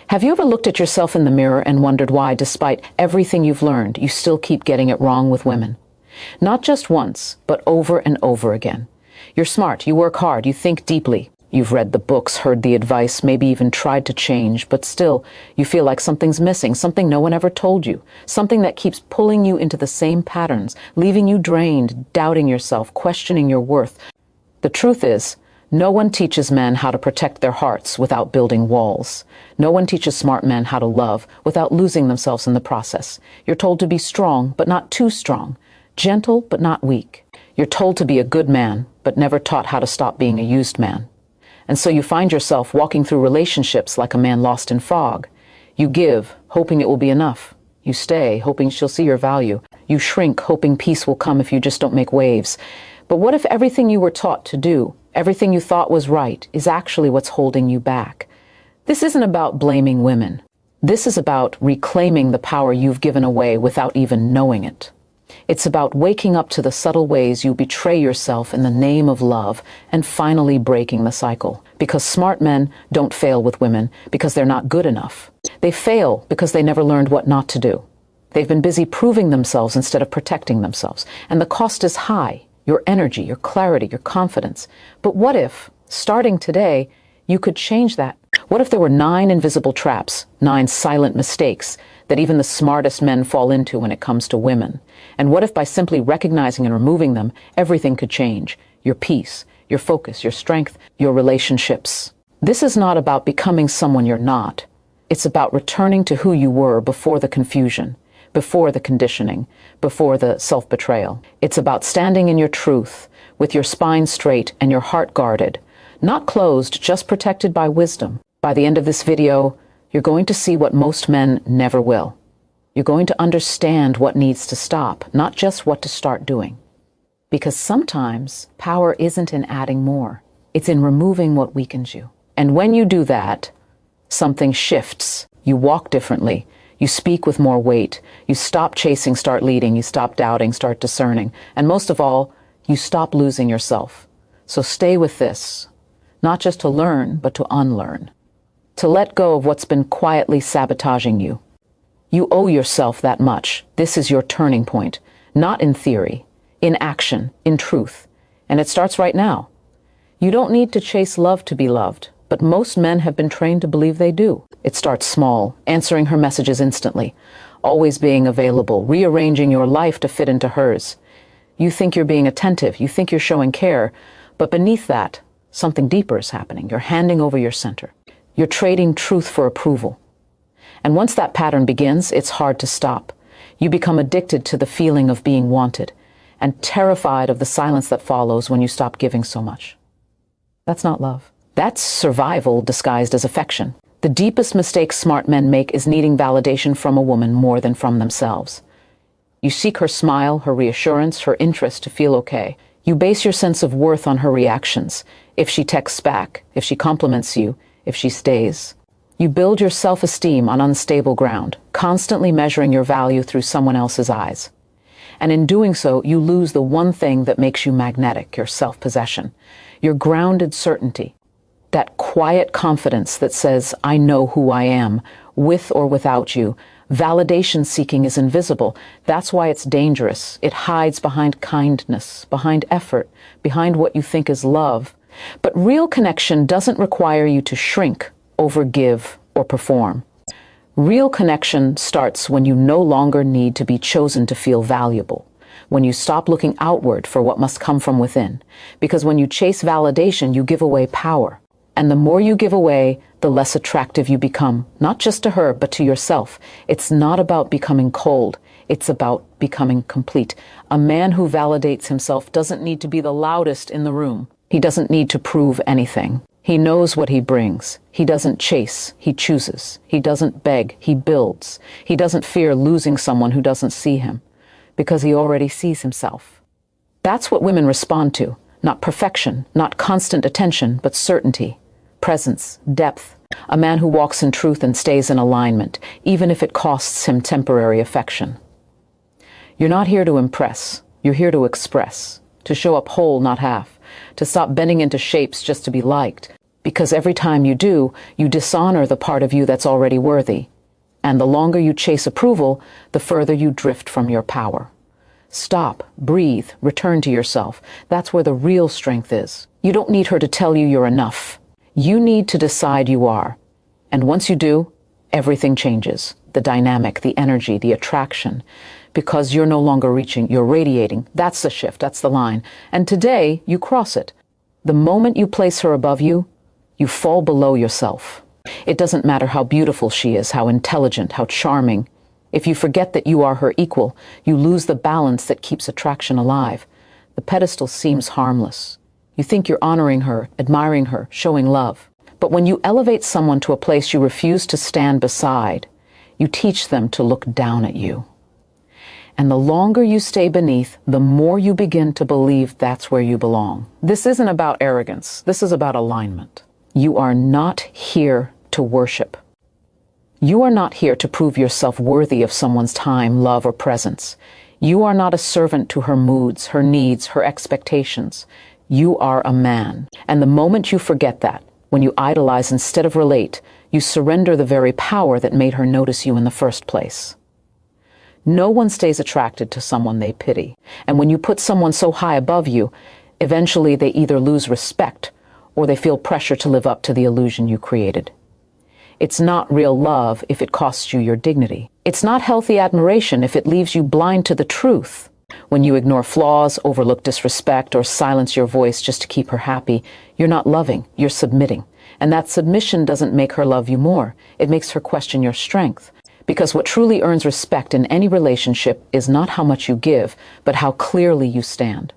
Have you ever looked at yourself in the mirror and wondered why, despite everything you've learned, you still keep getting it wrong with women? Not just once, but over and over again. You're smart, you work hard, you think deeply. You've read the books, heard the advice, maybe even tried to change, but still, you feel like something's missing, something no one ever told you, something that keeps pulling you into the same patterns, leaving you drained, doubting yourself, questioning your worth. The truth is, no one teaches men how to protect their hearts without building walls. No one teaches smart men how to love without losing themselves in the process. You're told to be strong, but not too strong. Gentle, but not weak. You're told to be a good man, but never taught how to stop being a used man. And so you find yourself walking through relationships like a man lost in fog. You give, hoping it will be enough. You stay, hoping she'll see your value. You shrink, hoping peace will come if you just don't make waves. But what if everything you were taught to do, everything you thought was right, is actually what's holding you back? This isn't about blaming women. This is about reclaiming the power you've given away without even knowing it. It's about waking up to the subtle ways you betray yourself in the name of love and finally breaking the cycle. Because smart men don't fail with women because they're not good enough. They fail because they never learned what not to do. They've been busy proving themselves instead of protecting themselves. And the cost is high. Your energy, your clarity, your confidence. But what if, starting today, you could change that? What if there were 9 invisible traps, 9 silent mistakes that even the smartest men fall into when it comes to women? And what if by simply recognizing and removing them, everything could change? Your peace, your focus, your strength, your relationships. This is not about becoming someone you're not. It's about returning to who you were before the confusion, before the conditioning, before the self-betrayal. It's about standing in your truth, with your spine straight and your heart guarded, not closed, just protected by wisdom. By the end of this video, you're going to see what most men never will. You're going to understand what needs to stop, not just what to start doing. Because sometimes power isn't in adding more. It's in removing what weakens you. And when you do that, something shifts. You walk differently. You speak with more weight. You stop chasing, start leading. You stop doubting, start discerning. And most of all, you stop losing yourself. So stay with this, not just to learn, but to unlearn. To let go of what's been quietly sabotaging you. You owe yourself that much. This is your turning point, not in theory, in action, in truth. And it starts right now. You don't need to chase love to be loved, but most men have been trained to believe they do. It starts small, answering her messages instantly, always being available, rearranging your life to fit into hers. You think you're being attentive, you think you're showing care, but beneath that, something deeper is happening. You're handing over your center. You're trading truth for approval. And once that pattern begins, it's hard to stop. You become addicted to the feeling of being wanted and terrified of the silence that follows when you stop giving so much. That's not love. That's survival disguised as affection. The deepest mistake smart men make is needing validation from a woman more than from themselves. You seek her smile, her reassurance, her interest to feel okay. You base your sense of worth on her reactions. If she texts back, if she compliments you, if she stays. You build your self-esteem on unstable ground, constantly measuring your value through someone else's eyes. And in doing so, you lose the one thing that makes you magnetic, your self-possession, your grounded certainty, that quiet confidence that says, I know who I am, with or without you. Validation seeking is invisible. That's why it's dangerous. It hides behind kindness, behind effort, behind what you think is love. But real connection doesn't require you to shrink, overgive, or perform. Real connection starts when you no longer need to be chosen to feel valuable, when you stop looking outward for what must come from within. Because when you chase validation, you give away power. And the more you give away, the less attractive you become, not just to her, but to yourself. It's not about becoming cold. It's about becoming complete. A man who validates himself doesn't need to be the loudest in the room. He doesn't need to prove anything. He knows what he brings. He doesn't chase, he chooses. He doesn't beg, he builds. He doesn't fear losing someone who doesn't see him, because he already sees himself. That's what women respond to, not perfection, not constant attention, but certainty, presence, depth. A man who walks in truth and stays in alignment, even if it costs him temporary affection. You're not here to impress, you're here to express, to show up whole, not half, to stop bending into shapes just to be liked. Because every time you do, you dishonor the part of you that's already worthy. And the longer you chase approval, the further you drift from your power. Stop, breathe, return to yourself. That's where the real strength is. You don't need her to tell you you're enough. You need to decide you are. And once you do, everything changes. The dynamic, the energy, the attraction. Because you're no longer reaching, you're radiating. That's the shift, that's the line. And today, you cross it. The moment you place her above you, you fall below yourself. It doesn't matter how beautiful she is, how intelligent, how charming. If you forget that you are her equal, you lose the balance that keeps attraction alive. The pedestal seems harmless. You think you're honoring her, admiring her, showing love. But when you elevate someone to a place you refuse to stand beside, you teach them to look down at you. And the longer you stay beneath, the more you begin to believe that's where you belong. This isn't about arrogance. This is about alignment. You are not here to worship. You are not here to prove yourself worthy of someone's time, love, or presence. You are not a servant to her moods, her needs, her expectations. You are a man. And the moment you forget that, when you idolize instead of relate, you surrender the very power that made her notice you in the first place. No one stays attracted to someone they pity. And when you put someone so high above you, eventually they either lose respect or they feel pressure to live up to the illusion you created. It's not real love if it costs you your dignity. It's not healthy admiration if it leaves you blind to the truth. When you ignore flaws, overlook disrespect, or silence your voice just to keep her happy, you're not loving, you're submitting. And that submission doesn't make her love you more. It makes her question your strength. Because what truly earns respect in any relationship is not how much you give, but how clearly you stand.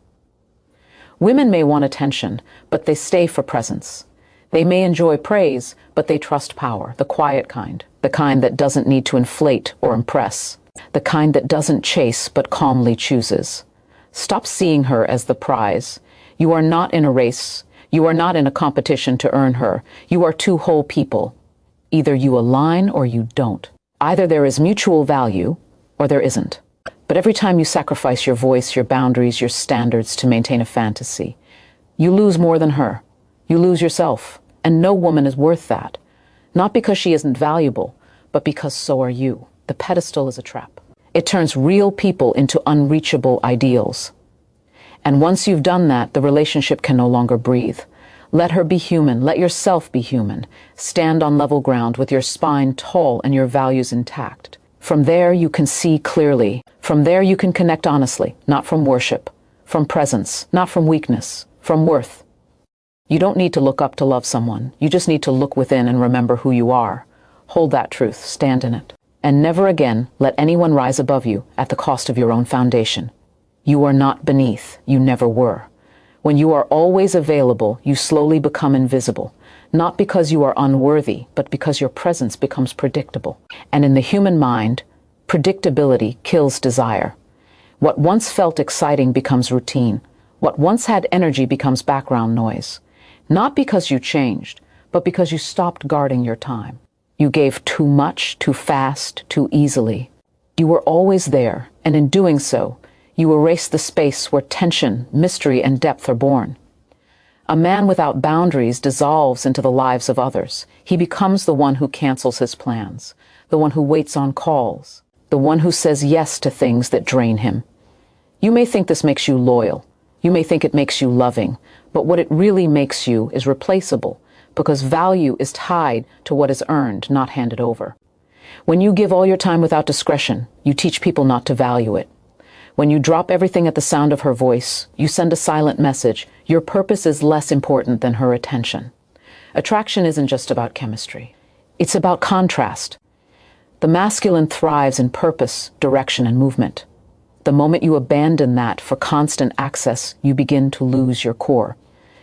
Women may want attention, but they stay for presence. They may enjoy praise, but they trust power, the quiet kind, the kind that doesn't need to inflate or impress, the kind that doesn't chase but calmly chooses. Stop seeing her as the prize. You are not in a race. You are not in a competition to earn her. You are two whole people. Either you align or you don't. Either there is mutual value or there isn't. But every time you sacrifice your voice, your boundaries, your standards to maintain a fantasy, you lose more than her. You lose yourself. And no woman is worth that. Not because she isn't valuable, but because so are you. The pedestal is a trap. It turns real people into unreachable ideals. And once you've done that, the relationship can no longer breathe. Let her be human. Let yourself be human. Stand on level ground with your spine tall and your values intact. From there, you can see clearly. From there, you can connect honestly, not from worship. From presence, not from weakness. From worth. You don't need to look up to love someone. You just need to look within and remember who you are. Hold that truth. Stand in it. And never again let anyone rise above you at the cost of your own foundation. You are not beneath. You never were. When you are always available, you slowly become invisible. Not because you are unworthy, but because your presence becomes predictable. And in the human mind, predictability kills desire. What once felt exciting becomes routine. What once had energy becomes background noise. Not because you changed, but because you stopped guarding your time. You gave too much, too fast, too easily. You were always there, and in doing so, you erased the space where tension, mystery, and depth are born. A man without boundaries dissolves into the lives of others. He becomes the one who cancels his plans, the one who waits on calls, the one who says yes to things that drain him. You may think this makes you loyal. You may think it makes you loving, but what it really makes you is replaceable, because value is tied to what is earned, not handed over. When you give all your time without discretion, you teach people not to value it. When you drop everything at the sound of her voice, you send a silent message. Your purpose is less important than her attention. Attraction isn't just about chemistry. It's about contrast. The masculine thrives in purpose, direction, and movement. The moment you abandon that for constant access, you begin to lose your core.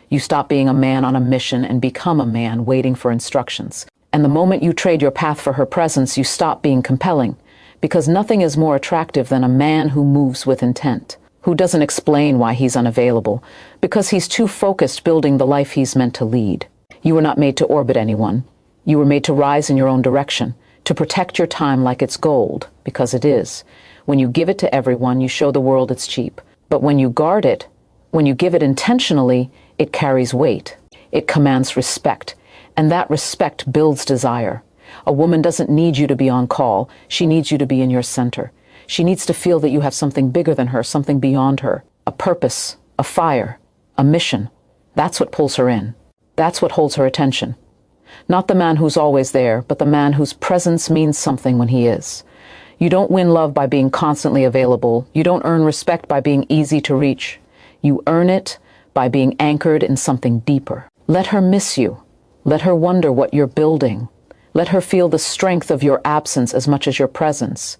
You stop being a man on a mission and become a man waiting for instructions. And the moment you trade your path for her presence, you stop being compelling. Because nothing is more attractive than a man who moves with intent, who doesn't explain why he's unavailable, because he's too focused building the life he's meant to lead. You were not made to orbit anyone. You were made to rise in your own direction, to protect your time like it's gold, because it is. When you give it to everyone, you show the world it's cheap. But when you guard it, when you give it intentionally, it carries weight. It commands respect. And that respect builds desire. A woman doesn't need you to be on call. She needs you to be in your center. She needs to feel that you have something bigger than her, something beyond her, a purpose, a fire, a mission. That's what pulls her in. That's what holds her attention. Not the man who's always there, but the man whose presence means something when he is. You don't win love by being constantly available. You don't earn respect by being easy to reach. You earn it by being anchored in something deeper. Let her miss you. Let her wonder what you're building. Let her feel the strength of your absence as much as your presence.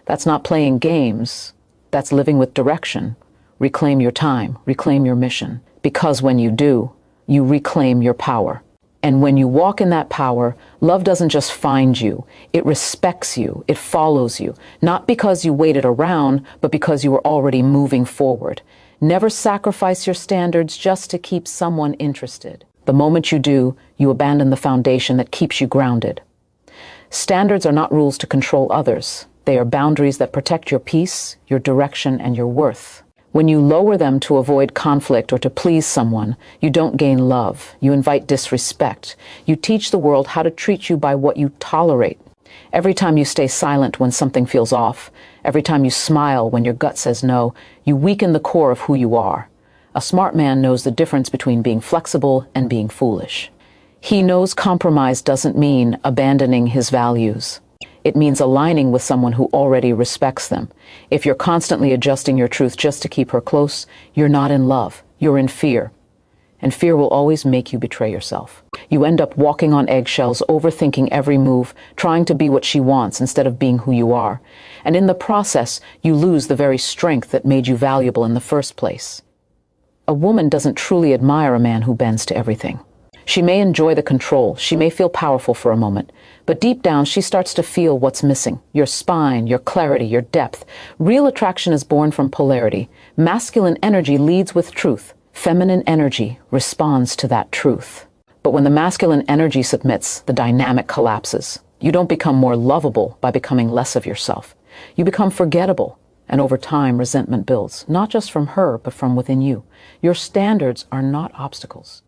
That's not playing games. That's living with direction. Reclaim your time. Reclaim your mission. Because when you do, you reclaim your power. And when you walk in that power, love doesn't just find you. It respects you. It follows you. Not because you waited around, but because you were already moving forward. Never sacrifice your standards just to keep someone interested. The moment you do, you abandon the foundation that keeps you grounded. Standards are not rules to control others. They are boundaries that protect your peace, your direction, and your worth. When you lower them to avoid conflict or to please someone, you don't gain love. You invite disrespect. You teach the world how to treat you by what you tolerate. Every time you stay silent when something feels off, every time you smile when your gut says no, you weaken the core of who you are. A smart man knows the difference between being flexible and being foolish. He knows compromise doesn't mean abandoning his values. It means aligning with someone who already respects them. If you're constantly adjusting your truth just to keep her close, you're not in love. You're in fear. And fear will always make you betray yourself. You end up walking on eggshells, overthinking every move, trying to be what she wants instead of being who you are. And in the process, you lose the very strength that made you valuable in the first place. A woman doesn't truly admire a man who bends to everything. She may enjoy the control, she may feel powerful for a moment, but deep down she starts to feel what's missing. Your spine, your clarity, your depth. Real attraction is born from polarity. Masculine energy leads with truth. Feminine energy responds to that truth. But when the masculine energy submits, the dynamic collapses. You don't become more lovable by becoming less of yourself. You become forgettable, and over time resentment builds, not just from her, but from within you. Your standards are not obstacles.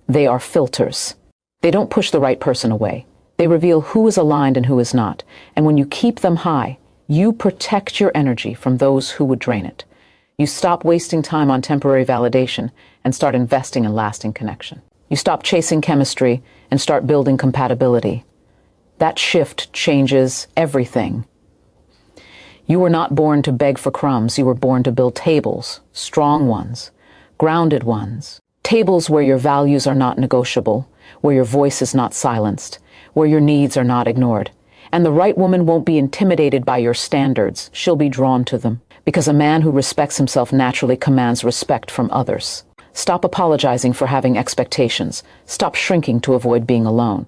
They are filters. They don't push the right person away. They reveal who is aligned and who is not. And when you keep them high, you protect your energy from those who would drain it. You stop wasting time on temporary validation and start investing in lasting connection. You stop chasing chemistry and start building compatibility. That shift changes everything. You were not born to beg for crumbs. You were born to build tables, strong ones, grounded ones. Tables where your values are not negotiable, where your voice is not silenced, where your needs are not ignored. And the right woman won't be intimidated by your standards. She'll be drawn to them. Because a man who respects himself naturally commands respect from others. Stop apologizing for having expectations. Stop shrinking to avoid being alone.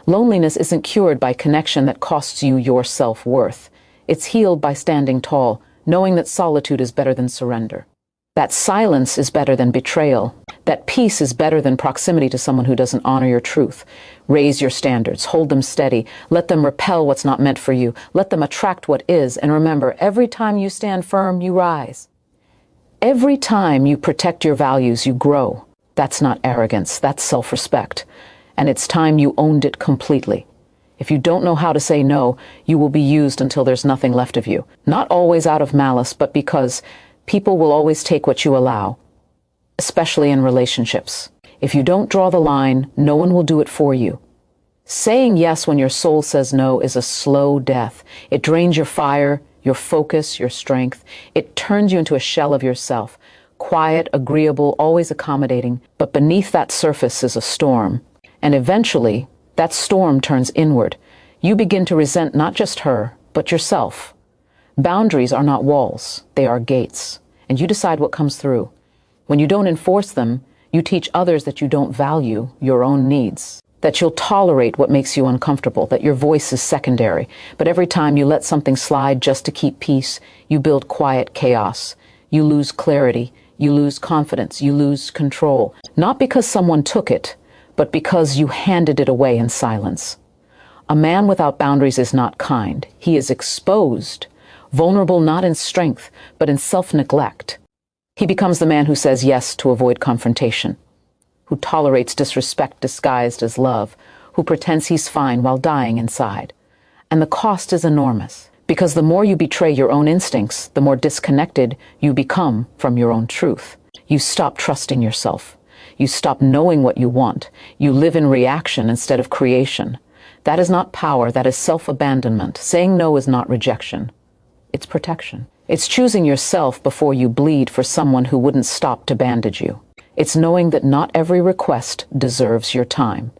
Loneliness isn't cured by connection that costs you your self-worth. It's healed by standing tall, knowing that solitude is better than surrender. That silence is better than betrayal. That peace is better than proximity to someone who doesn't honor your truth. Raise your standards, hold them steady, let them repel what's not meant for you, let them attract what is, and remember, every time you stand firm, you rise. Every time you protect your values, you grow. That's not arrogance, that's self-respect. And it's time you owned it completely. If you don't know how to say no, you will be used until there's nothing left of you. Not always out of malice, but because people will always take what you allow, especially in relationships. If you don't draw the line, no one will do it for you. Saying yes when your soul says no is a slow death. It drains your fire, your focus, your strength. It turns you into a shell of yourself. Quiet, agreeable, always accommodating. But beneath that surface is a storm. And eventually, that storm turns inward. You begin to resent not just her, but yourself. Boundaries are not walls, they are gates, and you decide what comes through. When you don't enforce them, you teach others that you don't value your own needs, that you'll tolerate what makes you uncomfortable, that your voice is secondary. But every time you let something slide just to keep peace, you build quiet chaos. You lose clarity, you lose confidence, you lose control. Not because someone took it, but because you handed it away in silence. A man without boundaries is not kind. He is exposed. Vulnerable not in strength, but in self-neglect. He becomes the man who says yes to avoid confrontation. who tolerates disrespect disguised as love, who pretends he's fine while dying inside. And the cost is enormous, because the more you betray your own instincts, the more disconnected you become from your own truth. You stop trusting yourself. You stop knowing what you want. You live in reaction instead of creation. That is not power, that is self-abandonment. Saying no is not rejection. It's protection. It's choosing yourself before you bleed for someone who wouldn't stop to bandage you. It's knowing that not every request deserves your time,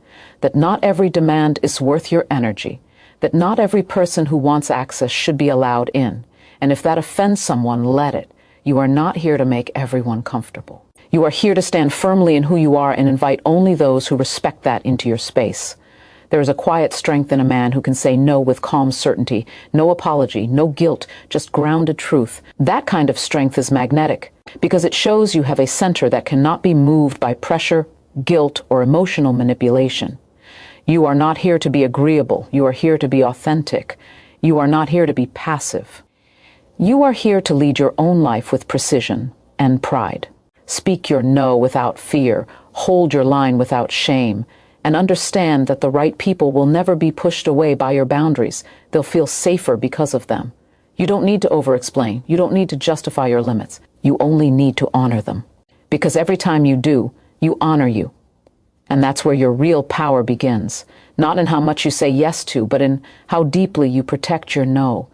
that not every demand is worth your energy, that not every person who wants access should be allowed in. And if that offends someone, let it. You are not here to make everyone comfortable. You are here to stand firmly in who you are and invite only those who respect that into your space. There is a quiet strength in a man who can say no with calm certainty, no apology, no guilt, just grounded truth. That kind of strength is magnetic, because it shows you have a center that cannot be moved by pressure, guilt, or emotional manipulation. You are not here to be agreeable. You are here to be authentic. You are not here to be passive. You are here to lead your own life with precision and pride. Speak your no without fear. Hold your line without shame. And understand that the right people will never be pushed away by your boundaries. They'll feel safer because of them. You don't need to over-explain. You don't need to justify your limits. You only need to honor them. Because every time you do, you honor you. And that's where your real power begins. Not in how much you say yes to, but in how deeply you protect your no.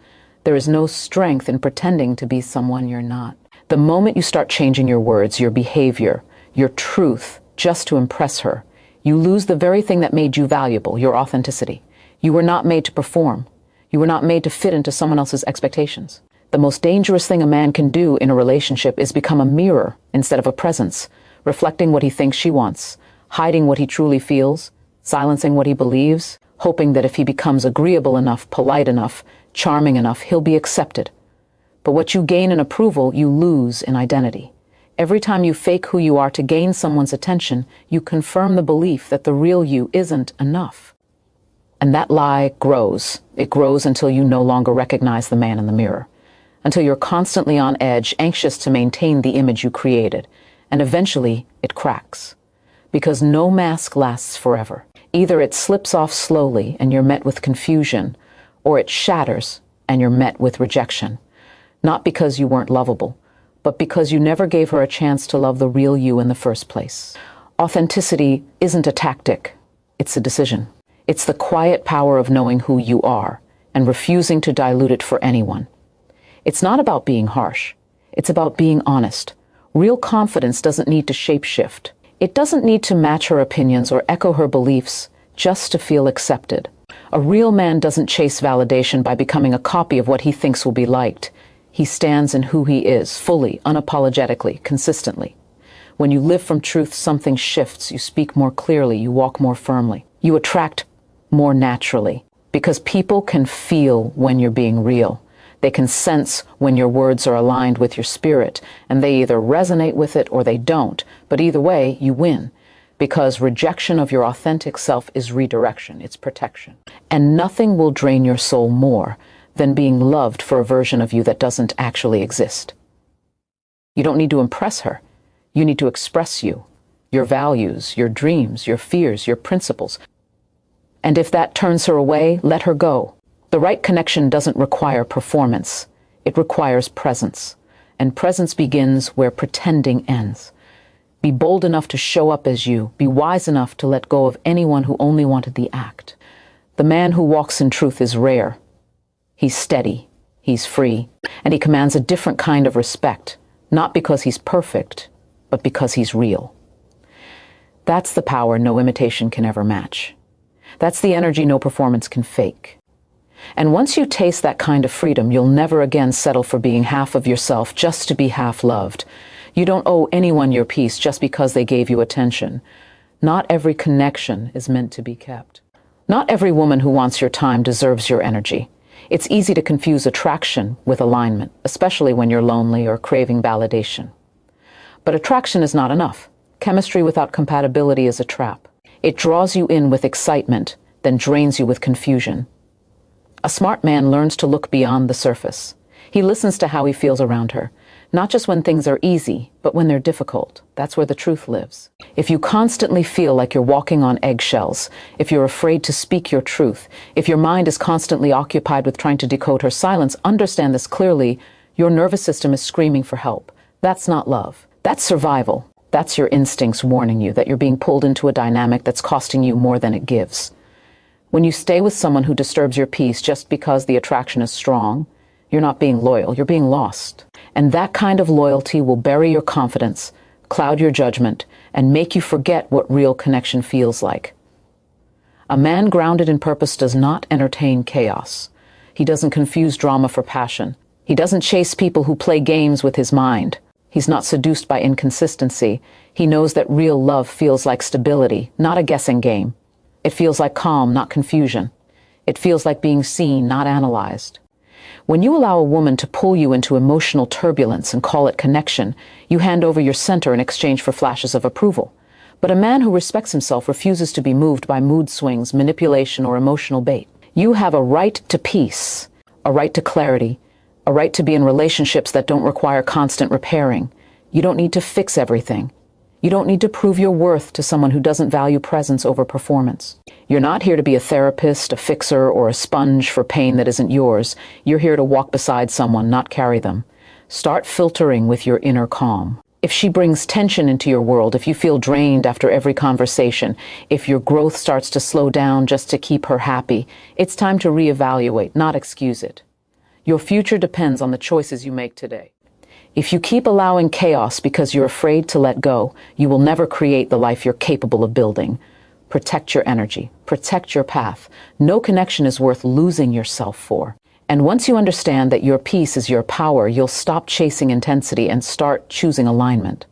There is no strength in pretending to be someone you're not. The moment you start changing your words, your behavior, your truth, just to impress her, you lose the very thing that made you valuable, your authenticity. You were not made to perform. You were not made to fit into someone else's expectations. The most dangerous thing a man can do in a relationship is become a mirror instead of a presence, reflecting what he thinks she wants, hiding what he truly feels, silencing what he believes, hoping that if he becomes agreeable enough, polite enough, charming enough, he'll be accepted. But what you gain in approval, you lose in identity. Every time you fake who you are to gain someone's attention, you confirm the belief that the real you isn't enough. And that lie grows. It grows until you no longer recognize the man in the mirror, until you're constantly on edge, anxious to maintain the image you created, and eventually it cracks. Because no mask lasts forever. Either it slips off slowly and you're met with confusion, or it shatters and you're met with rejection. Not because you weren't lovable, but because you never gave her a chance to love the real you in the first place. Authenticity isn't a tactic, it's a decision. It's the quiet power of knowing who you are and refusing to dilute it for anyone. It's not about being harsh, it's about being honest. Real confidence doesn't need to shapeshift. It doesn't need to match her opinions or echo her beliefs just to feel accepted. A real man doesn't chase validation by becoming a copy of what he thinks will be liked. He stands in who he is, fully, unapologetically, consistently. When you live from truth, something shifts. You speak more clearly. You walk more firmly. You attract more naturally. Because people can feel when you're being real. They can sense when your words are aligned with your spirit, and they either resonate with it or they don't. But either way, you win. Because rejection of your authentic self is redirection. It's protection. And nothing will drain your soul more than being loved for a version of you that doesn't actually exist. You don't need to impress her. You need to express you, your values, your dreams, your fears, your principles. And if that turns her away, let her go. The right connection doesn't require performance. It requires presence. And presence begins where pretending ends. Be bold enough to show up as you. Be wise enough to let go of anyone who only wanted the act. The man who walks in truth is rare. He's steady, he's free, and he commands a different kind of respect, not because he's perfect, but because he's real. That's the power no imitation can ever match. That's the energy no performance can fake. And once you taste that kind of freedom, you'll never again settle for being half of yourself just to be half loved. You don't owe anyone your peace just because they gave you attention. Not every connection is meant to be kept. Not every woman who wants your time deserves your energy. It's easy to confuse attraction with alignment, especially when you're lonely or craving validation. But attraction is not enough. Chemistry without compatibility is a trap. It draws you in with excitement, then drains you with confusion. A smart man learns to look beyond the surface. He listens to how he feels around her, Not just when things are easy, but when they're difficult. That's where the truth lives. If you constantly feel like you're walking on eggshells, if you're afraid to speak your truth, if your mind is constantly occupied with trying to decode her silence, understand this clearly. Your nervous system is screaming for help. That's not love. That's survival. That's your instincts warning you that you're being pulled into a dynamic that's costing you more than it gives. When you stay with someone who disturbs your peace just because the attraction is strong, you're not being loyal, you're being lost. And that kind of loyalty will bury your confidence, cloud your judgment, and make you forget what real connection feels like. A man grounded in purpose does not entertain chaos. He doesn't confuse drama for passion. He doesn't chase people who play games with his mind. He's not seduced by inconsistency. He knows that real love feels like stability, not a guessing game. It feels like calm, not confusion. It feels like being seen, not analyzed. When you allow a woman to pull you into emotional turbulence and call it connection, you hand over your center in exchange for flashes of approval. But a man who respects himself refuses to be moved by mood swings, manipulation, or emotional bait. You have a right to peace, a right to clarity, a right to be in relationships that don't require constant repairing. You don't need to fix everything. You don't need to prove your worth to someone who doesn't value presence over performance. You're not here to be a therapist, a fixer, or a sponge for pain that isn't yours. You're here to walk beside someone, not carry them. Start filtering with your inner calm. If she brings tension into your world, if you feel drained after every conversation, if your growth starts to slow down just to keep her happy, it's time to reevaluate, not excuse it. Your future depends on the choices you make today. If you keep allowing chaos because you're afraid to let go, you will never create the life you're capable of building. Protect your energy. Protect your path. No connection is worth losing yourself for. And once you understand that your peace is your power, you'll stop chasing intensity and start choosing alignment.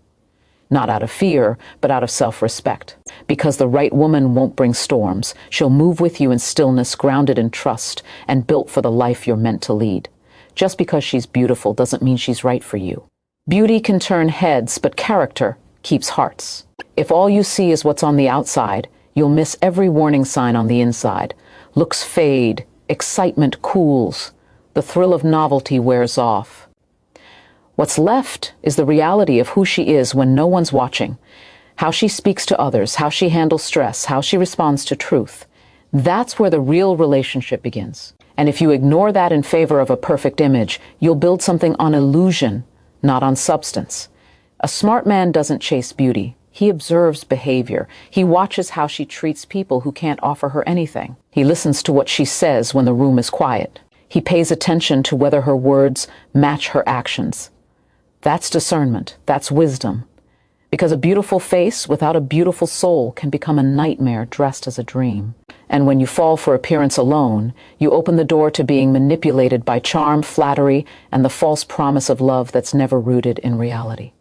Not out of fear, but out of self-respect. Because the right woman won't bring storms. She'll move with you in stillness, grounded in trust, and built for the life you're meant to lead. Just because she's beautiful doesn't mean she's right for you. Beauty can turn heads, but character keeps hearts. If all you see is what's on the outside, you'll miss every warning sign on the inside. Looks fade, excitement cools, the thrill of novelty wears off. What's left is the reality of who she is when no one's watching, how she speaks to others, how she handles stress, how she responds to truth. That's where the real relationship begins. And if you ignore that in favor of a perfect image, you'll build something on illusion, not on substance. A smart man doesn't chase beauty. He observes behavior. He watches how she treats people who can't offer her anything. He listens to what she says when the room is quiet. He pays attention to whether her words match her actions. That's discernment. That's wisdom. Because a beautiful face without a beautiful soul can become a nightmare dressed as a dream. And when you fall for appearance alone, you open the door to being manipulated by charm, flattery, and the false promise of love that's never rooted in reality.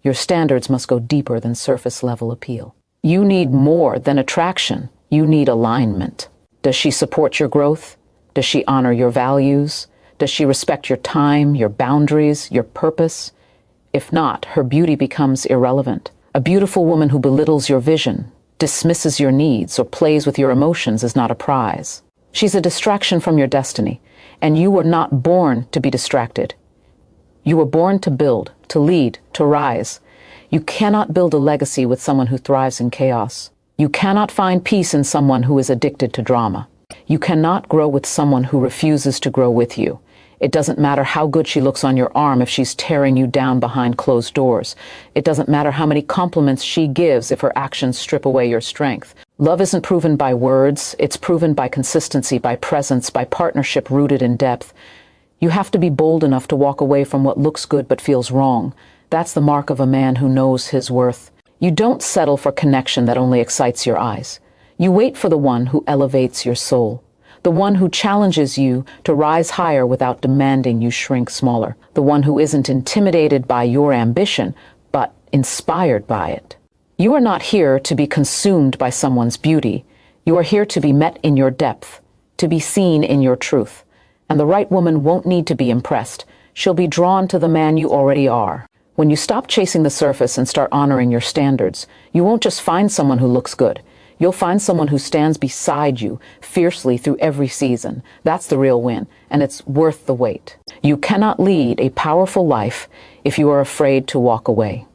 Your standards must go deeper than surface-level appeal. You need more than attraction. You need alignment. Does she support your growth? Does she honor your values? Does she respect your time, your boundaries, your purpose? If not, her beauty becomes irrelevant. A beautiful woman who belittles your vision, dismisses your needs, or plays with your emotions is not a prize. She's a distraction from your destiny, and you were not born to be distracted. You were born to build, to lead, to rise. You cannot build a legacy with someone who thrives in chaos. You cannot find peace in someone who is addicted to drama. You cannot grow with someone who refuses to grow with you. It doesn't matter how good she looks on your arm if she's tearing you down behind closed doors. It doesn't matter how many compliments she gives if her actions strip away your strength. Love isn't proven by words. It's proven by consistency, by presence, by partnership rooted in depth. You have to be bold enough to walk away from what looks good but feels wrong. That's the mark of a man who knows his worth. You don't settle for connection that only excites your eyes. You wait for the one who elevates your soul. The one who challenges you to rise higher without demanding you shrink smaller. The one who isn't intimidated by your ambition, but inspired by it. You are not here to be consumed by someone's beauty. You are here to be met in your depth, to be seen in your truth. And the right woman won't need to be impressed. She'll be drawn to the man you already are. When you stop chasing the surface and start honoring your standards, you won't just find someone who looks good. You'll find someone who stands beside you fiercely through every season. That's the real win, and it's worth the wait. You cannot lead a powerful life if you are afraid to walk away.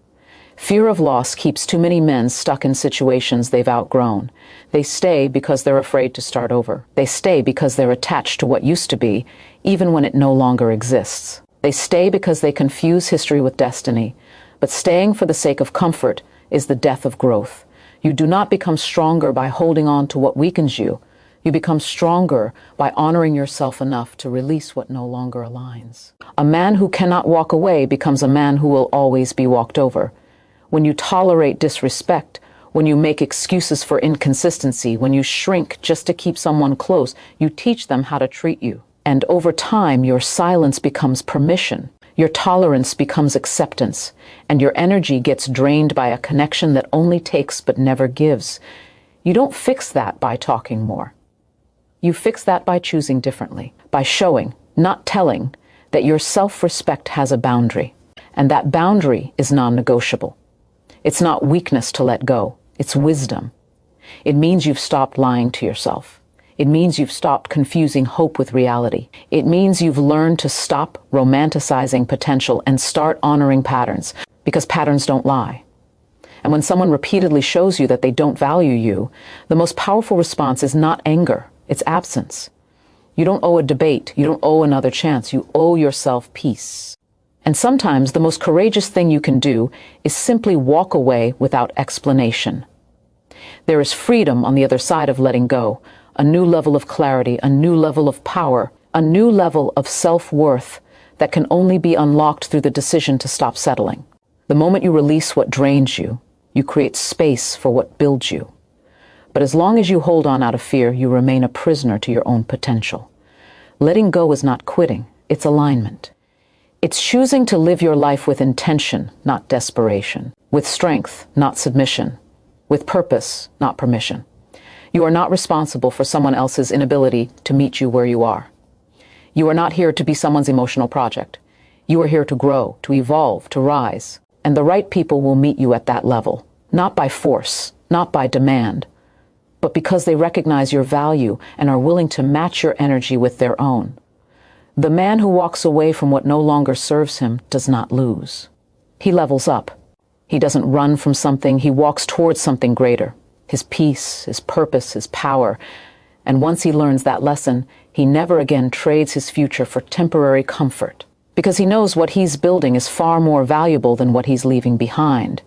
Fear of loss keeps too many men stuck in situations they've outgrown. They stay because they're afraid to start over. They stay because they're attached to what used to be, even when it no longer exists. They stay because they confuse history with destiny. But staying for the sake of comfort is the death of growth. You do not become stronger by holding on to what weakens you. You become stronger by honoring yourself enough to release what no longer aligns. A man who cannot walk away becomes a man who will always be walked over. When you tolerate disrespect, when you make excuses for inconsistency, when you shrink just to keep someone close, you teach them how to treat you. And over time, your silence becomes permission. Your tolerance becomes acceptance, and your energy gets drained by a connection that only takes but never gives. You don't fix that by talking more. You fix that by choosing differently, by showing, not telling, that your self-respect has a boundary, and that boundary is non-negotiable. It's not weakness to let go. It's wisdom. It means you've stopped lying to yourself. It means you've stopped confusing hope with reality. It means you've learned to stop romanticizing potential and start honoring patterns, because patterns don't lie. And when someone repeatedly shows you that they don't value you, the most powerful response is not anger, it's absence. You don't owe a debate. You don't owe another chance. You owe yourself peace. And sometimes the most courageous thing you can do is simply walk away without explanation. There is freedom on the other side of letting go, a new level of clarity, a new level of power, a new level of self-worth that can only be unlocked through the decision to stop settling. The moment you release what drains you, you create space for what builds you. But as long as you hold on out of fear, you remain a prisoner to your own potential. Letting go is not quitting, it's alignment. It's choosing to live your life with intention, not desperation, with strength, not submission, with purpose, not permission. You are not responsible for someone else's inability to meet you where you are. You are not here to be someone's emotional project. You are here to grow, to evolve, to rise. And the right people will meet you at that level, not by force, not by demand, but because they recognize your value and are willing to match your energy with their own. The man who walks away from what no longer serves him does not lose. He levels up. He doesn't run from something, he walks towards something greater. His peace, his purpose, his power. And once he learns that lesson, he never again trades his future for temporary comfort, because he knows what he's building is far more valuable than what he's leaving behind.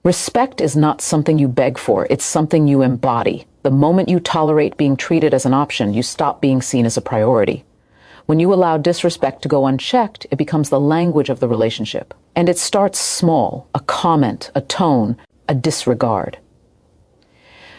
Respect is not something you beg for, it's something you embody. The moment you tolerate being treated as an option, you stop being seen as a priority. When you allow disrespect to go unchecked, it becomes the language of the relationship. And it starts small, a comment, a tone, a disregard.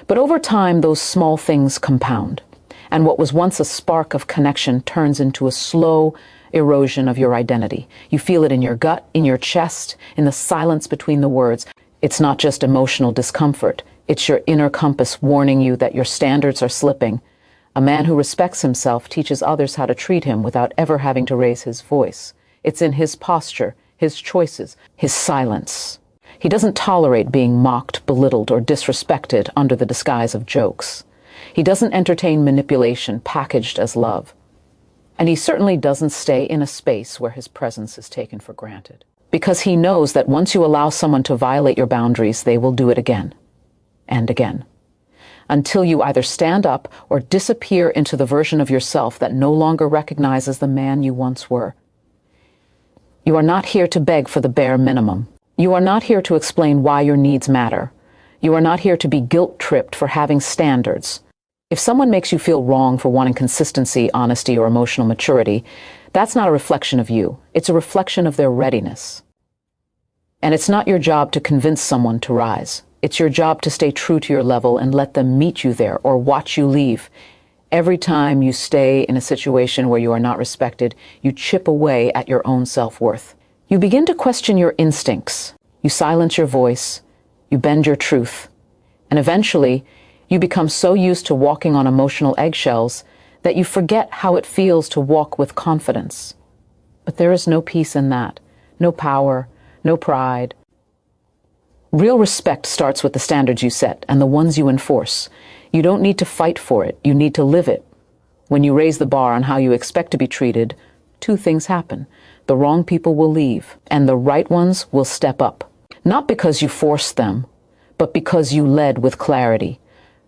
But over time, those small things compound. And what was once a spark of connection turns into a slow erosion of your identity. You feel it in your gut, in your chest, in the silence between the words. It's not just emotional discomfort. It's your inner compass warning you that your standards are slipping. A man who respects himself teaches others how to treat him without ever having to raise his voice. It's in his posture, his choices, his silence. He doesn't tolerate being mocked, belittled, or disrespected under the disguise of jokes. He doesn't entertain manipulation packaged as love. And he certainly doesn't stay in a space where his presence is taken for granted. Because he knows that once you allow someone to violate your boundaries, they will do it again and again, until you either stand up or disappear into the version of yourself that no longer recognizes the man you once were. You are not here to beg for the bare minimum. You are not here to explain why your needs matter. You are not here to be guilt-tripped for having standards. If someone makes you feel wrong for wanting consistency, honesty, or emotional maturity, that's not a reflection of you. It's a reflection of their readiness. And it's not your job to convince someone to rise. It's your job to stay true to your level and let them meet you there or watch you leave. Every time you stay in a situation where you are not respected, you chip away at your own self-worth. You begin to question your instincts. You silence your voice. You bend your truth. And eventually, you become so used to walking on emotional eggshells that you forget how it feels to walk with confidence. But there is no peace in that. No power, no pride. Real respect starts with the standards you set and the ones you enforce. You don't need to fight for it, you need to live it. When you raise the bar on how you expect to be treated, two things happen. The wrong people will leave, and the right ones will step up. Not because you forced them, but because you led with clarity.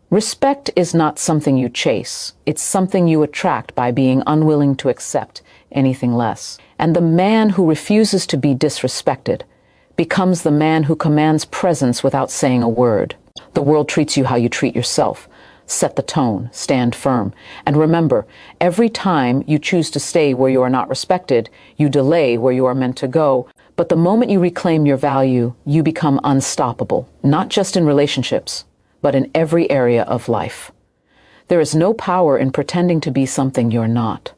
Respect is not something you chase. It's something you attract by being unwilling to accept anything less. And the man who refuses to be disrespected becomes the man who commands presence without saying a word. The world treats you how you treat yourself. Set the tone, stand firm. And remember, every time you choose to stay where you are not respected, you delay where you are meant to go. But the moment you reclaim your value, you become unstoppable, not just in relationships, but in every area of life. There is no power in pretending to be something you're not.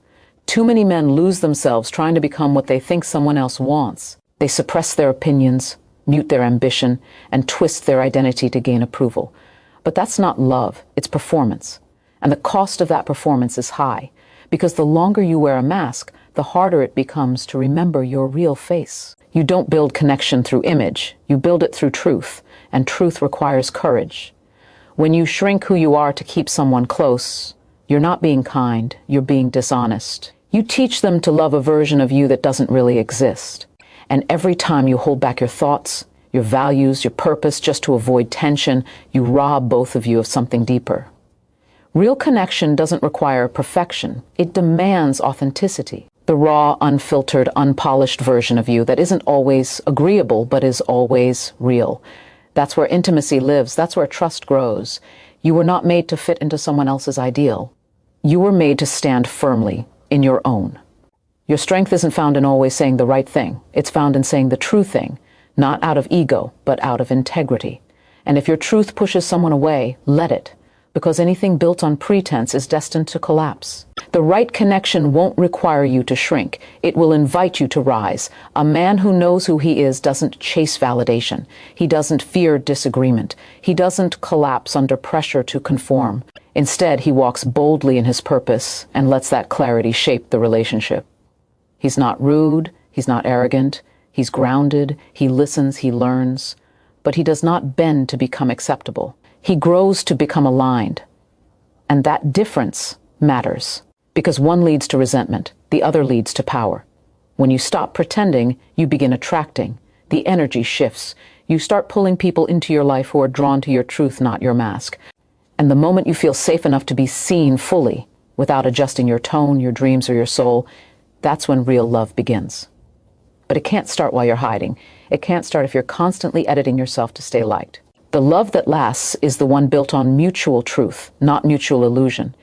Too many men lose themselves trying to become what they think someone else wants. They suppress their opinions, mute their ambition, and twist their identity to gain approval. But that's not love, it's performance. And the cost of that performance is high, because the longer you wear a mask, the harder it becomes to remember your real face. You don't build connection through image, you build it through truth, and truth requires courage. When you shrink who you are to keep someone close, you're not being kind, you're being dishonest. You teach them to love a version of you that doesn't really exist. And every time you hold back your thoughts, your values, your purpose, just to avoid tension, you rob both of you of something deeper. Real connection doesn't require perfection. It demands authenticity. The raw, unfiltered, unpolished version of you that isn't always agreeable, but is always real. That's where intimacy lives. That's where trust grows. You were not made to fit into someone else's ideal. You were made to stand firmly in your own. Your strength isn't found in always saying the right thing. It's found in saying the true thing, not out of ego, but out of integrity. And if your truth pushes someone away, let it, because anything built on pretense is destined to collapse. The right connection won't require you to shrink. It will invite you to rise. A man who knows who he is doesn't chase validation. He doesn't fear disagreement. He doesn't collapse under pressure to conform. Instead, he walks boldly in his purpose and lets that clarity shape the relationship. He's not rude. He's not arrogant. He's grounded. He listens. He learns. But he does not bend to become acceptable. He grows to become aligned. And that difference matters. Because one leads to resentment, the other leads to power. When you stop pretending, you begin attracting. The energy shifts. You start pulling people into your life who are drawn to your truth, not your mask. And the moment you feel safe enough to be seen fully, without adjusting your tone, your dreams, or your soul, that's when real love begins. But it can't start while you're hiding. It can't start if you're constantly editing yourself to stay liked. The love that lasts is the one built on mutual truth, not mutual illusion.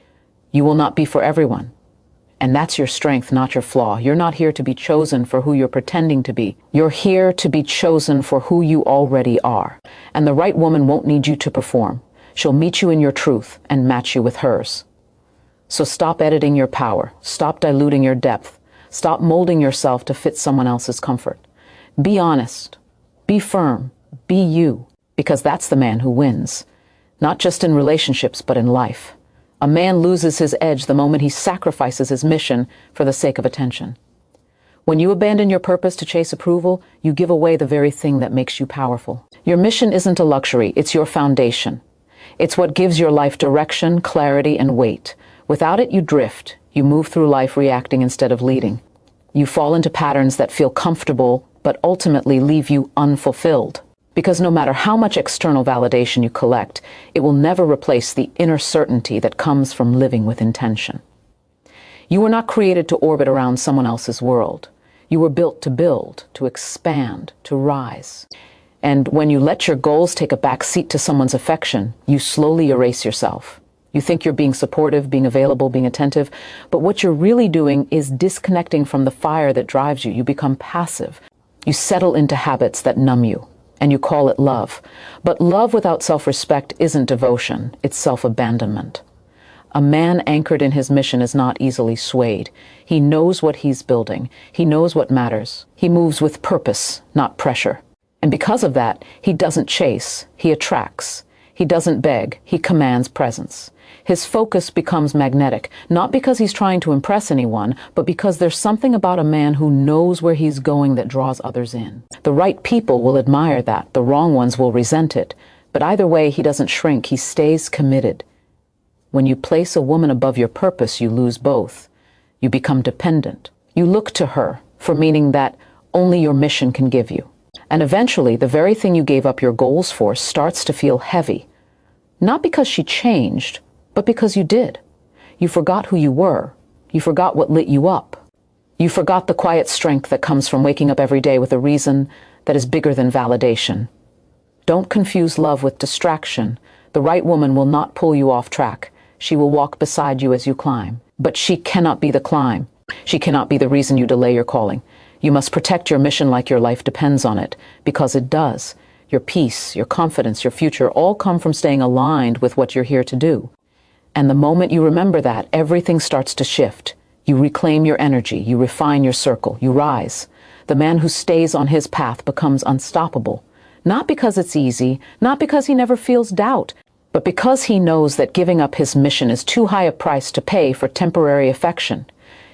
You will not be for everyone. And that's your strength, not your flaw. You're not here to be chosen for who you're pretending to be. You're here to be chosen for who you already are. And the right woman won't need you to perform. She'll meet you in your truth and match you with hers. So stop editing your power. Stop diluting your depth. Stop molding yourself to fit someone else's comfort. Be honest. Be firm. Be you. Because that's the man who wins. Not just in relationships, but in life. A man loses his edge the moment he sacrifices his mission for the sake of attention. When you abandon your purpose to chase approval, you give away the very thing that makes you powerful. Your mission isn't a luxury, it's your foundation. It's what gives your life direction, clarity, and weight. Without it, you drift. You move through life reacting instead of leading. You fall into patterns that feel comfortable, but ultimately leave you unfulfilled. Because no matter how much external validation you collect, it will never replace the inner certainty that comes from living with intention. You were not created to orbit around someone else's world. You were built to build, to expand, to rise. And when you let your goals take a back seat to someone's affection, you slowly erase yourself. You think you're being supportive, being available, being attentive, but what you're really doing is disconnecting from the fire that drives you. You become passive. You settle into habits that numb you. And you call it love. But love without self-respect isn't devotion, it's self-abandonment. A man anchored in his mission is not easily swayed. He knows what he's building. He knows what matters. He moves with purpose, not pressure. And because of that, he doesn't chase, he attracts. He doesn't beg, he commands presence. His focus becomes magnetic, not because he's trying to impress anyone, but because there's something about a man who knows where he's going that draws others in. The right people will admire that, the wrong ones will resent it. But either way, he doesn't shrink, he stays committed. When you place a woman above your purpose, you lose both. You become dependent. You look to her for meaning that only your mission can give you. And eventually, the very thing you gave up your goals for starts to feel heavy. Not because she changed, but because you did. You forgot who you were. You forgot what lit you up. You forgot the quiet strength that comes from waking up every day with a reason that is bigger than validation. Don't confuse love with distraction. The right woman will not pull you off track. She will walk beside you as you climb. But she cannot be the climb. She cannot be the reason you delay your calling. You must protect your mission like your life depends on it, because it does. Your peace, your confidence, your future all come from staying aligned with what you're here to do. And the moment you remember that, everything starts to shift. You reclaim your energy, you refine your circle, you rise. The man who stays on his path becomes unstoppable. Not because it's easy, not because he never feels doubt, but because he knows that giving up his mission is too high a price to pay for temporary affection.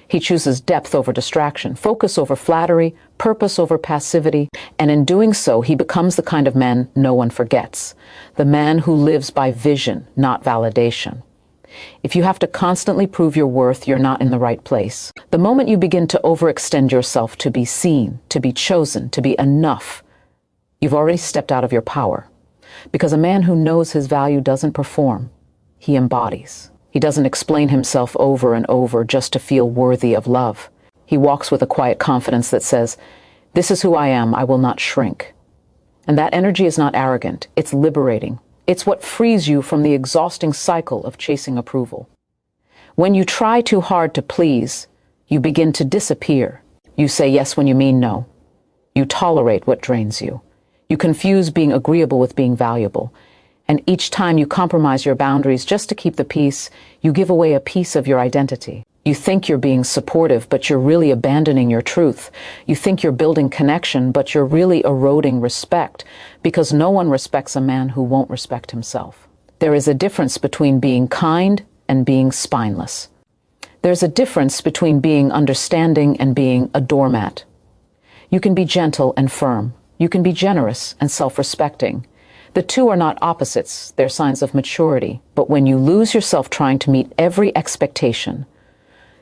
He chooses depth over distraction, focus over flattery, purpose over passivity, and in doing so, he becomes the kind of man no one forgets. The man who lives by vision, not validation. If you have to constantly prove your worth, you're not in the right place. The moment you begin to overextend yourself to be seen, to be chosen, to be enough, you've already stepped out of your power. Because a man who knows his value doesn't perform, he embodies. He doesn't explain himself over and over just to feel worthy of love. He walks with a quiet confidence that says, "This is who I am, I will not shrink." And that energy is not arrogant, it's liberating. It's what frees you from the exhausting cycle of chasing approval. When you try too hard to please, you begin to disappear. You say yes when you mean no. You tolerate what drains you. You confuse being agreeable with being valuable. And each time you compromise your boundaries just to keep the peace, you give away a piece of your identity. You think you're being supportive, but you're really abandoning your truth. You think you're building connection, but you're really eroding respect, because no one respects a man who won't respect himself. There is a difference between being kind and being spineless. There's a difference between being understanding and being a doormat. You can be gentle and firm. You can be generous and self-respecting. The two are not opposites, they're signs of maturity. But when you lose yourself trying to meet every expectation,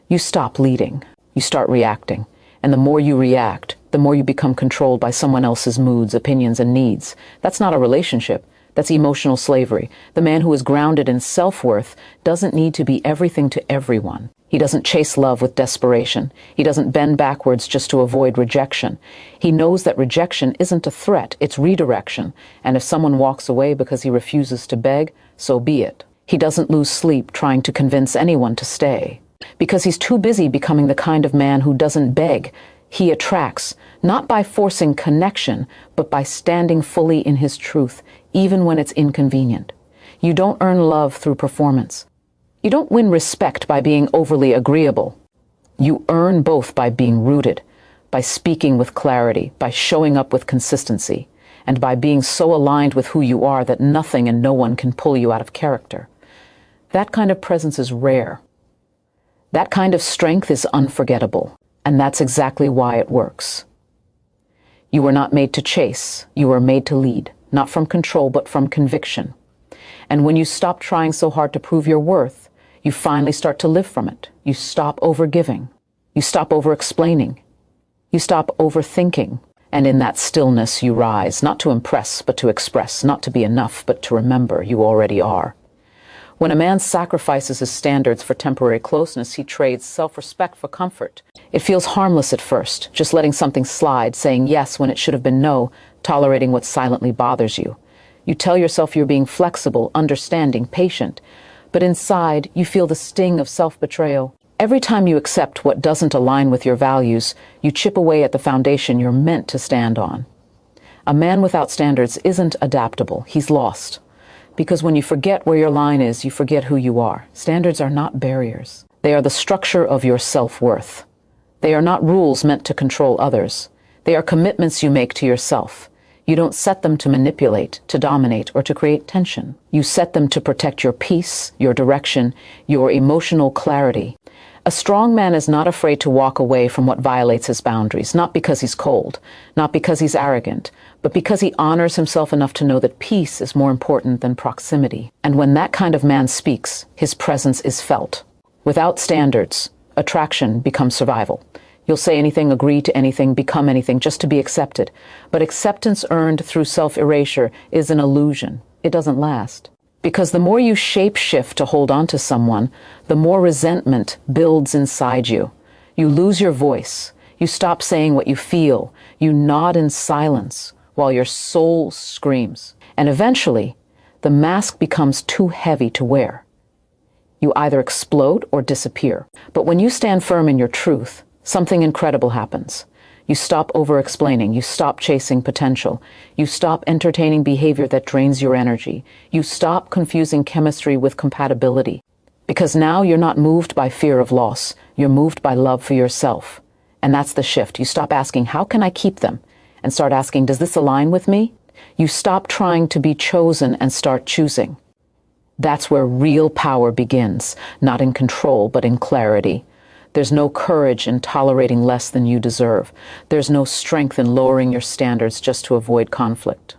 you stop leading, you start reacting. And the more you react, the more you become controlled by someone else's moods, opinions, and needs. That's not a relationship, that's emotional slavery. The man who is grounded in self-worth doesn't need to be everything to everyone. He doesn't chase love with desperation. He doesn't bend backwards just to avoid rejection. He knows that rejection isn't a threat, it's redirection. And if someone walks away because he refuses to beg, so be it. He doesn't lose sleep trying to convince anyone to stay. Because he's too busy becoming the kind of man who doesn't beg. He attracts, not by forcing connection, but by standing fully in his truth, even when it's inconvenient. You don't earn love through performance. You don't win respect by being overly agreeable. You earn both by being rooted, by speaking with clarity, by showing up with consistency, and by being so aligned with who you are that nothing and no one can pull you out of character. That kind of presence is rare. That kind of strength is unforgettable, and that's exactly why it works. You were not made to chase, you were made to lead, not from control but from conviction. And when you stop trying so hard to prove your worth, you finally start to live from it. You stop over-giving. You stop over-explaining. You stop overthinking. And in that stillness you rise, not to impress but to express, not to be enough but to remember you already are. When a man sacrifices his standards for temporary closeness, he trades self-respect for comfort. It feels harmless at first, just letting something slide, saying yes when it should have been no, tolerating what silently bothers you. You tell yourself you're being flexible, understanding, patient, but inside you feel the sting of self-betrayal. Every time you accept what doesn't align with your values, you chip away at the foundation you're meant to stand on. A man without standards isn't adaptable, he's lost. Because when you forget where your line is, you forget who you are. Standards are not barriers. They are the structure of your self-worth. They are not rules meant to control others. They are commitments you make to yourself. You don't set them to manipulate, to dominate, or to create tension. You set them to protect your peace, your direction, your emotional clarity. A strong man is not afraid to walk away from what violates his boundaries, not because he's cold, not because he's arrogant, but because he honors himself enough to know that peace is more important than proximity. And when that kind of man speaks, his presence is felt. Without standards, attraction becomes survival. You'll say anything, agree to anything, become anything, just to be accepted. But acceptance earned through self-erasure is an illusion. It doesn't last. Because the more you shape-shift to hold on to someone, the more resentment builds inside you. You lose your voice. You stop saying what you feel. You nod in silence while your soul screams. And eventually, the mask becomes too heavy to wear. You either explode or disappear. But when you stand firm in your truth, something incredible happens. You stop over-explaining. You stop chasing potential. You stop entertaining behavior that drains your energy. You stop confusing chemistry with compatibility. Because now you're not moved by fear of loss. You're moved by love for yourself. And that's the shift. You stop asking, how can I keep them? And start asking, does this align with me? You stop trying to be chosen and start choosing. That's where real power begins, not in control, but in clarity. There's no courage in tolerating less than you deserve. There's no strength in lowering your standards just to avoid conflict.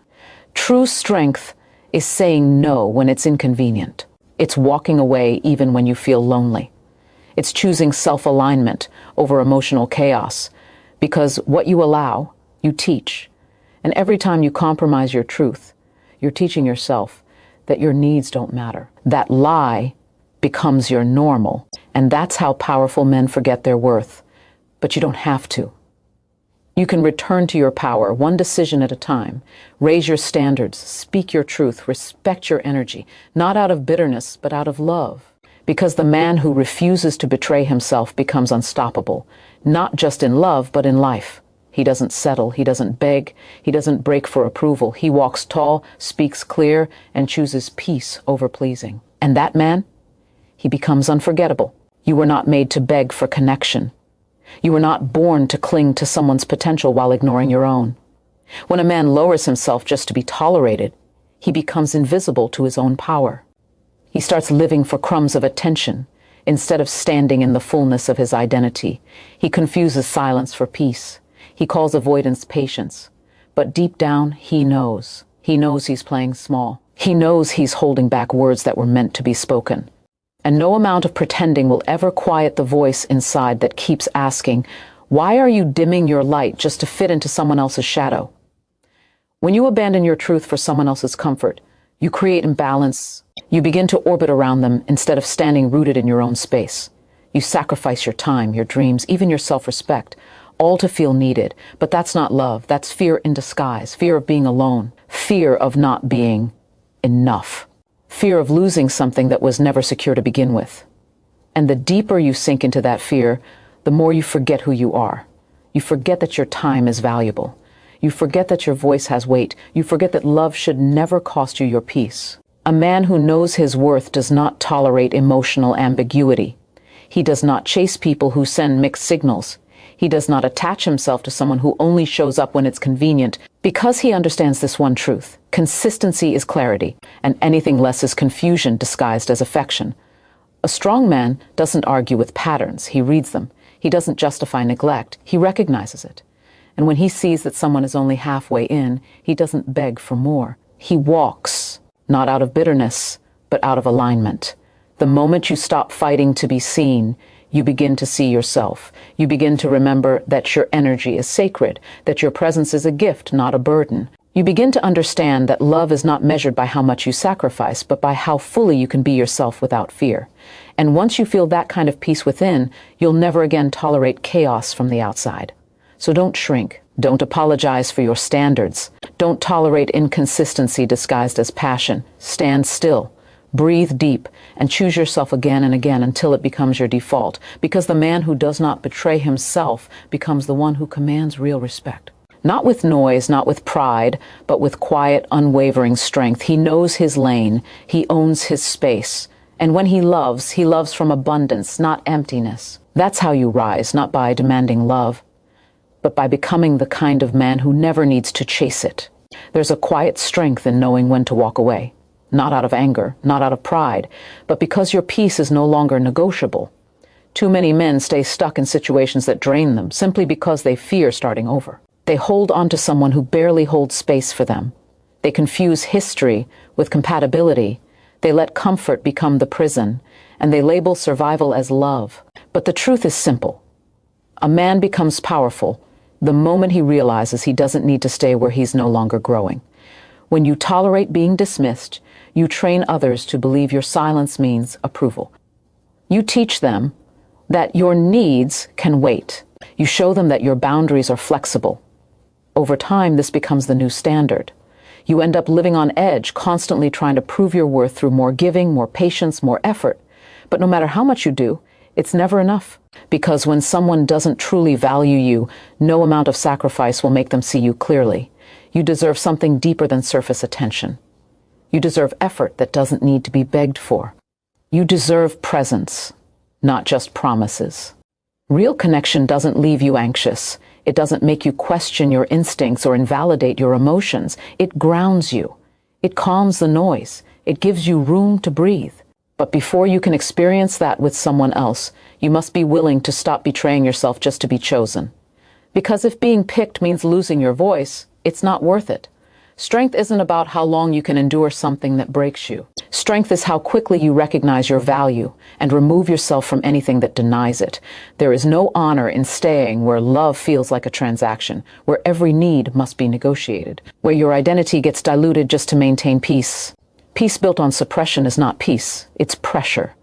True strength is saying no when it's inconvenient. It's walking away even when you feel lonely. It's choosing self-alignment over emotional chaos, because what you allow, you teach. And every time you compromise your truth, you're teaching yourself that your needs don't matter. That lie becomes your normal. And that's how powerful men forget their worth. But you don't have to. You can return to your power, one decision at a time. Raise your standards, speak your truth, respect your energy, not out of bitterness, but out of love. Because the man who refuses to betray himself becomes unstoppable, not just in love, but in life. He doesn't settle, he doesn't beg, he doesn't break for approval. He walks tall, speaks clear, and chooses peace over pleasing. And that man, he becomes unforgettable. You were not made to beg for connection. You were not born to cling to someone's potential while ignoring your own. When a man lowers himself just to be tolerated, he becomes invisible to his own power. He starts living for crumbs of attention instead of standing in the fullness of his identity. He confuses silence for peace. He calls avoidance patience. But deep down, he knows. He knows he's playing small. He knows he's holding back words that were meant to be spoken. And no amount of pretending will ever quiet the voice inside that keeps asking, why are you dimming your light just to fit into someone else's shadow? When you abandon your truth for someone else's comfort, you create imbalance. You begin to orbit around them instead of standing rooted in your own space. You sacrifice your time, your dreams, even your self-respect, all to feel needed. But that's not love. That's fear in disguise, fear of being alone, fear of not being enough. Fear of losing something that was never secure to begin with. And the deeper you sink into that fear, the more you forget who you are. You forget that your time is valuable. You forget that your voice has weight. You forget that love should never cost you your peace. A man who knows his worth does not tolerate emotional ambiguity. He does not chase people who send mixed signals. He does not attach himself to someone who only shows up when it's convenient, because he understands this one truth. Consistency is clarity, and anything less is confusion disguised as affection. A strong man doesn't argue with patterns. He reads them. He doesn't justify neglect. He recognizes it. And when he sees that someone is only halfway in, he doesn't beg for more. He walks, not out of bitterness, but out of alignment. The moment you stop fighting to be seen, you begin to see yourself. You begin to remember that your energy is sacred, that your presence is a gift, not a burden. You begin to understand that love is not measured by how much you sacrifice, but by how fully you can be yourself without fear. And once you feel that kind of peace within, you'll never again tolerate chaos from the outside. So don't shrink. Don't apologize for your standards. Don't tolerate inconsistency disguised as passion. Stand still. Breathe deep and choose yourself again and again until it becomes your default, because the man who does not betray himself becomes the one who commands real respect. Not with noise, not with pride, but with quiet, unwavering strength. He knows his lane. He owns his space. And when he loves from abundance, not emptiness. That's how you rise, not by demanding love, but by becoming the kind of man who never needs to chase it. There's a quiet strength in knowing when to walk away. Not out of anger, not out of pride, but because your peace is no longer negotiable. Too many men stay stuck in situations that drain them simply because they fear starting over. They hold on to someone who barely holds space for them. They confuse history with compatibility. They let comfort become the prison, and they label survival as love. But the truth is simple. A man becomes powerful the moment he realizes he doesn't need to stay where he's no longer growing. When you tolerate being dismissed, you train others to believe your silence means approval. You teach them that your needs can wait. You show them that your boundaries are flexible. Over time, this becomes the new standard. You end up living on edge, constantly trying to prove your worth through more giving, more patience, more effort. But no matter how much you do, it's never enough. Because when someone doesn't truly value you, no amount of sacrifice will make them see you clearly. You deserve something deeper than surface attention. You deserve effort that doesn't need to be begged for. You deserve presence, not just promises. Real connection doesn't leave you anxious. It doesn't make you question your instincts or invalidate your emotions. It grounds you. It calms the noise. It gives you room to breathe. But before you can experience that with someone else, you must be willing to stop betraying yourself just to be chosen. Because if being picked means losing your voice, it's not worth it. Strength isn't about how long you can endure something that breaks you. Strength is how quickly you recognize your value and remove yourself from anything that denies it. There is no honor in staying where love feels like a transaction, where every need must be negotiated, where your identity gets diluted just to maintain peace. Peace built on suppression is not peace, it's pressure.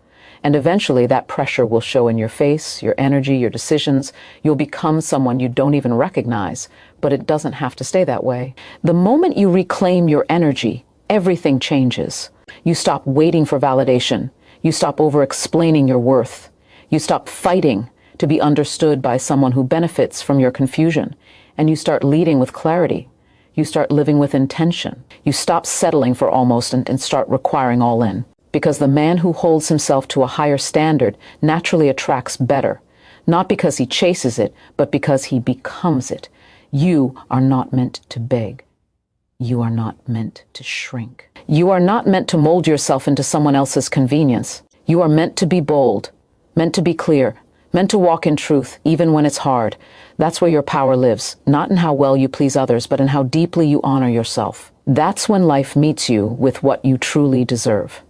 And eventually that pressure will show in your face, your energy, your decisions. You'll become someone you don't even recognize, but it doesn't have to stay that way. The moment you reclaim your energy, everything changes. You stop waiting for validation. You stop over-explaining your worth. You stop fighting to be understood by someone who benefits from your confusion. And you start leading with clarity. You start living with intention. You stop settling for almost and start requiring all in. Because the man who holds himself to a higher standard naturally attracts better, not because he chases it, but because he becomes it. You are not meant to beg. You are not meant to shrink. You are not meant to mold yourself into someone else's convenience. You are meant to be bold, meant to be clear, meant to walk in truth, even when it's hard. That's where your power lives, not in how well you please others, but in how deeply you honor yourself. That's when life meets you with what you truly deserve.